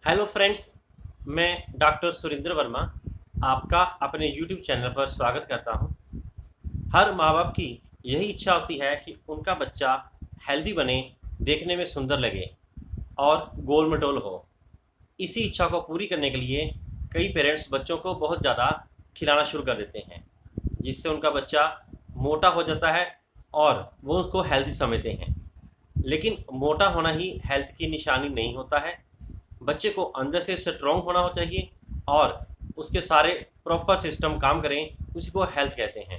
Hello friends, मैं doctor Surendra Verma आपका अपने यूट्यूब चैनल पर स्वागत करता हूं। हर माँ बाप की यही इच्छा होती है कि उनका बच्चा हेल्दी बने, देखने में सुंदर लगे और गोल मटोल हो। इसी इच्छा को पूरी करने के लिए कई पेरेंट्स बच्चों को बहुत ज़्यादा खिलाना शुरू कर देते हैं, जिससे उनका बच्चा मोटा हो जाता है और वो उसको हेल्दी समझते हैं। लेकिन मोटा होना ही हेल्थ की निशानी नहीं होता है। बच्चे को अंदर से स्ट्रॉन्ग होना हो चाहिए और उसके सारे प्रॉपर सिस्टम काम करें, उसी को हेल्थ कहते हैं।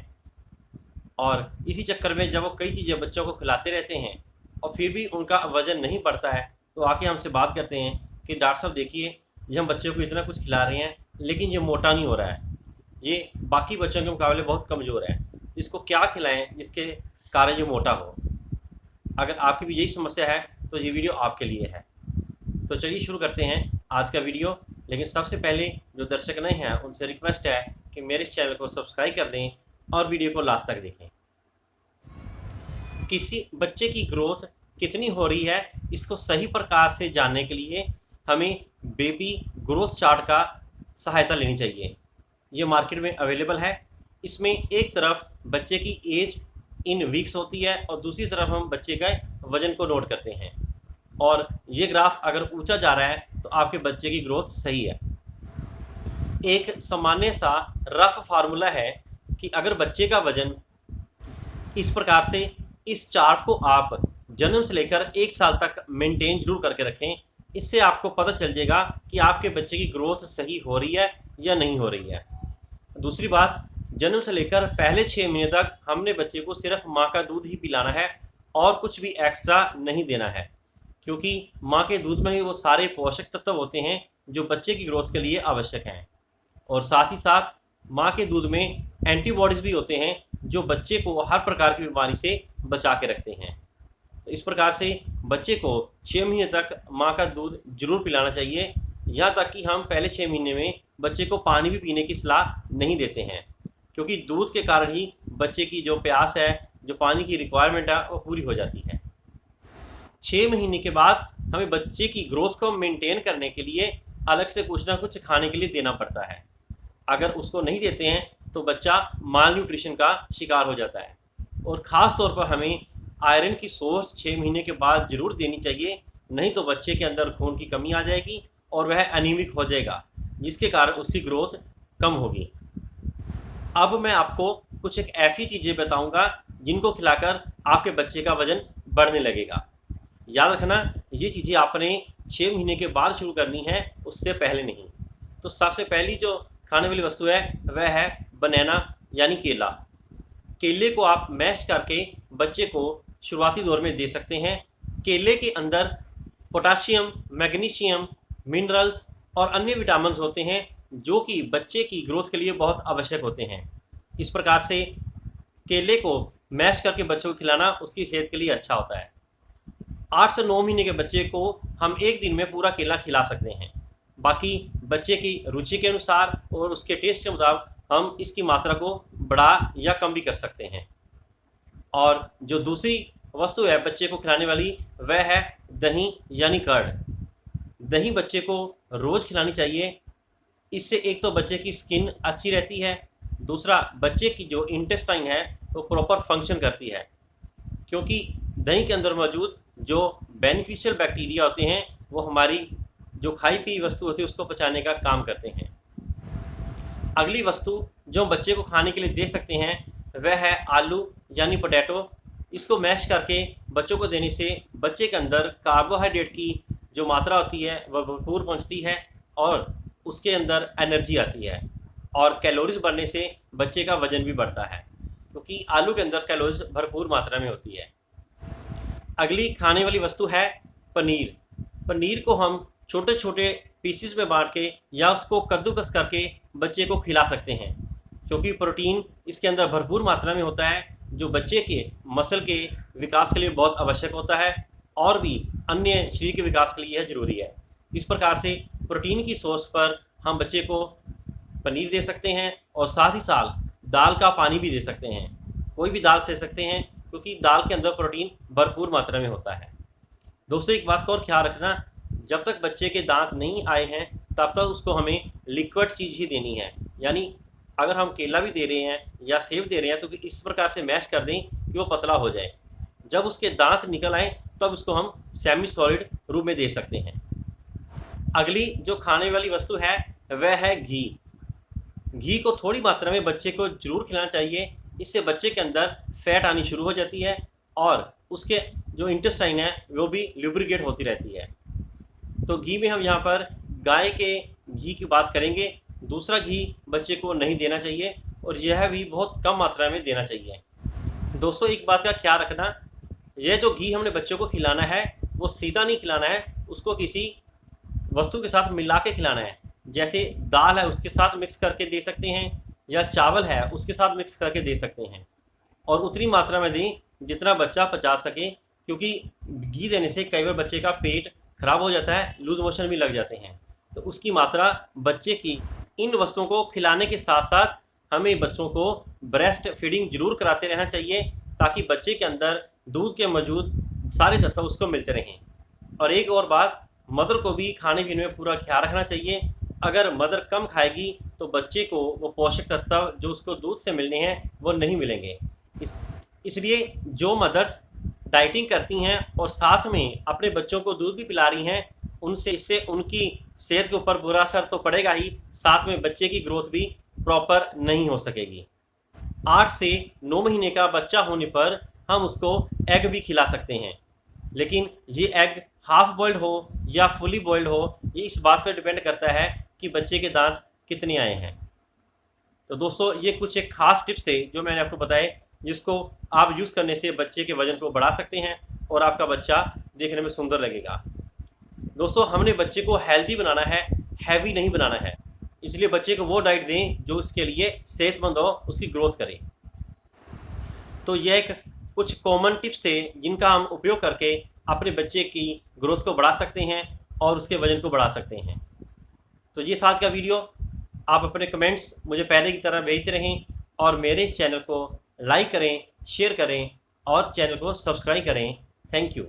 और इसी चक्कर में जब वो कई चीज़ें बच्चों को खिलाते रहते हैं और फिर भी उनका वजन नहीं बढ़ता है, तो आके हमसे बात करते हैं कि डॉक्टर साहब देखिए, ये हम बच्चे को इतना कुछ खिला रहे हैं लेकिन ये मोटा नहीं हो रहा है, ये बाकी बच्चों के मुकाबले बहुत कमज़ोर है, इसको क्या खिलाएं जिसके कारण ये मोटा हो। अगर आपकी भी यही समस्या है तो ये वीडियो आपके लिए है। तो चलिए शुरू करते हैं आज का वीडियो। लेकिन सबसे पहले जो दर्शक नए हैं उनसे रिक्वेस्ट है कि मेरे इस चैनल को सब्सक्राइब कर दें और वीडियो को लास्ट तक देखें। किसी बच्चे की ग्रोथ कितनी हो रही है, इसको सही प्रकार से जानने के लिए हमें बेबी ग्रोथ चार्ट का सहायता लेनी चाहिए। ये मार्केट में अवेलेबल है। इसमें एक तरफ बच्चे की एज इन वीक्स होती है और दूसरी तरफ हम बच्चे का वजन को नोट करते हैं। और ये ग्राफ अगर ऊंचा जा रहा है तो आपके बच्चे की ग्रोथ सही है। एक सामान्य सा रफ फार्मूला है कि अगर बच्चे का वजन इस प्रकार से, इस चार्ट को आप जन्म से लेकर 1 साल तक मेंटेन जरूर करके रखें। इससे आपको पता चल जाएगा कि आपके बच्चे की ग्रोथ सही हो रही है या नहीं हो रही है। दूसरी बात, जन्म से लेकर पहले 6 महीने तक हमने बच्चे को सिर्फ माँ का दूध ही पिलाना है और कुछ भी एक्स्ट्रा नहीं देना है, क्योंकि माँ के दूध में ही वो सारे पोषक तत्व होते हैं जो बच्चे की ग्रोथ के लिए आवश्यक हैं। और साथ ही साथ माँ के दूध में एंटीबॉडीज भी होते हैं जो बच्चे को हर प्रकार की बीमारी से बचा के रखते हैं। तो इस प्रकार से बच्चे को 6 महीने तक माँ का दूध जरूर पिलाना चाहिए। यहाँ तक कि हम पहले 6 महीने में बच्चे को पानी भी पीने की सलाह नहीं देते हैं, क्योंकि दूध के कारण ही बच्चे की जो प्यास है, जो पानी की रिक्वायरमेंट है, वो पूरी हो जाती है। 6 महीने के बाद हमें बच्चे की ग्रोथ को मेंटेन करने के लिए अलग से कुछ ना कुछ खाने के लिए देना पड़ता है। अगर उसको नहीं देते हैं तो बच्चा माल न्यूट्रिशन का शिकार हो जाता है। और ख़ास तौर पर हमें आयरन की सोर्स 6 महीने के बाद जरूर देनी चाहिए, नहीं तो बच्चे के अंदर खून की कमी आ जाएगी और वह एनीमिक हो जाएगा, जिसके कारण उसकी ग्रोथ कम होगी। अब मैं आपको कुछ एक ऐसी चीज़ें बताऊंगा जिनको खिलाकर आपके बच्चे का वजन बढ़ने लगेगा। याद रखना, ये चीज़ें आपने 6 महीने के बाद शुरू करनी है, उससे पहले नहीं। तो सबसे पहली जो खाने वाली वस्तु है वह है बनाना, यानी केला। केले को आप मैश करके बच्चे को शुरुआती दौर में दे सकते हैं। केले के अंदर पोटाशियम, मैग्नीशियम, मिनरल्स और अन्य विटामिन होते हैं जो कि बच्चे की ग्रोथ के लिए बहुत आवश्यक होते हैं। इस प्रकार से केले को मैश करके बच्चों को खिलाना उसकी सेहत के लिए अच्छा होता है। 8 से 9 महीने के बच्चे को हम एक दिन में पूरा केला खिला सकते हैं। बाकी बच्चे की रुचि के अनुसार और उसके टेस्ट के मुताबिक हम इसकी मात्रा को बढ़ा या कम भी कर सकते हैं। और जो दूसरी वस्तु है बच्चे को खिलाने वाली, वह है दही यानी कर्ड। दही बच्चे को रोज खिलानी चाहिए। इससे एक तो बच्चे की स्किन अच्छी रहती है, दूसरा बच्चे की जो इंटेस्टाइन है वो प्रॉपर फंक्शन करती है, क्योंकि दही के अंदर मौजूद जो बेनिफिशियल बैक्टीरिया होते हैं वो हमारी जो खाई पी वस्तु होती है उसको पचाने का काम करते हैं। अगली वस्तु जो बच्चे को खाने के लिए दे सकते हैं वह है आलू यानी पोटैटो। इसको मैश करके बच्चों को देने से बच्चे के अंदर कार्बोहाइड्रेट की जो मात्रा होती है वह भरपूर पहुंचती है और उसके अंदर एनर्जी आती है। और कैलोरीज बढ़ने से बच्चे का वजन भी बढ़ता है, क्योंकि आलू के अंदर कैलोरीज भरपूर मात्रा में होती है। अगली खाने वाली वस्तु है पनीर। पनीर को हम छोटे छोटे पीसेस में बांट के या उसको कद्दूकस करके बच्चे को खिला सकते हैं, क्योंकि प्रोटीन इसके अंदर भरपूर मात्रा में होता है जो बच्चे के मसल के विकास के लिए बहुत आवश्यक होता है और भी अन्य शरीर के विकास के लिए जरूरी है। इस प्रकार से प्रोटीन की सोर्स पर हम बच्चे को पनीर दे सकते हैं और साथ ही साथ दाल का पानी भी दे सकते हैं। कोई भी दाल दे सकते हैं, क्योंकि दाल के अंदर प्रोटीन भरपूर मात्रा में होता है। दोस्तों, एक बात का और ख्याल रखना, जब तक बच्चे के दांत नहीं आए हैं तब तक उसको हमें लिक्विड चीज़ ही देनी है। यानी अगर हम केला भी दे रहे हैं या सेब दे रहे हैं तो इस प्रकार से मैश कर दें कि वो पतला हो जाए। जब उसके दांत निकल आए तब उसको हम सेमी सॉलिड रूप में दे सकते हैं। अगली जो खाने वाली वस्तु है वह है घी। घी को थोड़ी मात्रा में बच्चे को जरूर खिलाना चाहिए। इससे बच्चे के अंदर फैट आनी शुरू हो जाती है और उसके जो इंटेस्टाइन है वो भी लुब्रिकेट होती रहती है। तो घी में हम यहाँ पर गाय के घी की बात करेंगे। दूसरा घी बच्चे को नहीं देना चाहिए और यह भी बहुत कम मात्रा में देना चाहिए। दोस्तों, एक बात का ख्याल रखना, यह जो घी हमने बच्चों को खिलाना है वो सीधा नहीं खिलाना है, उसको किसी वस्तु के साथ मिला के खिलाना है। जैसे दाल है उसके साथ मिक्स करके दे सकते हैं या चावल है उसके साथ मिक्स करके दे सकते हैं, और उतनी मात्रा में दें जितना बच्चा पचा सके, क्योंकि घी देने से कई बार बच्चे का पेट खराब हो जाता है, लूज मोशन भी लग जाते हैं। तो उसकी मात्रा बच्चे की इन वस्तुओं को खिलाने के साथ साथ हमें बच्चों को ब्रेस्ट फीडिंग जरूर कराते रहना चाहिए, ताकि बच्चे के अंदर दूध के मौजूद सारे तत्व उसको मिलते रहें। और एक और बात, मदर को भी खाने पीने में पूरा ख्याल रखना चाहिए। अगर मदर कम खाएगी तो बच्चे को वो पोषक तत्व जो उसको दूध से मिलने हैं वो नहीं मिलेंगे। इसलिए जो मदर्स डाइटिंग करती हैं और साथ में अपने बच्चों को दूध भी पिला रही हैं, उनसे इससे उनकी सेहत के ऊपर बुरा असर तो पड़ेगा ही, साथ में बच्चे की ग्रोथ भी प्रॉपर नहीं हो सकेगी। 8 से 9 महीने का बच्चा होने पर हम उसको एग भी खिला सकते हैं, लेकिन ये एग हाफ बॉइल्ड हो या फुली बॉइल्ड हो, ये इस बात पर डिपेंड करता है कि बच्चे के दांत कितने आए हैं। तो दोस्तों, ये कुछ एक खास टिप्स थे जो मैंने आपको बताए, जिसको आप यूज़ करने से बच्चे के वजन को बढ़ा सकते हैं और आपका बच्चा देखने में सुंदर लगेगा। दोस्तों, हमने बच्चे को हेल्दी बनाना है, हैवी नहीं बनाना है। इसलिए बच्चे को वो डाइट दें जो उसके लिए सेहतमंद हो, उसकी ग्रोथ करे। तो ये एक कुछ कॉमन टिप्स थे जिनका हम उपयोग करके अपने बच्चे की ग्रोथ को बढ़ा सकते हैं और उसके वजन को बढ़ा सकते हैं। तो ये था आज का वीडियो। आप अपने कमेंट्स मुझे पहले की तरह भेजते रहें और मेरे इस चैनल को लाइक करें, शेयर करें और चैनल को सब्सक्राइब करें। Thank you.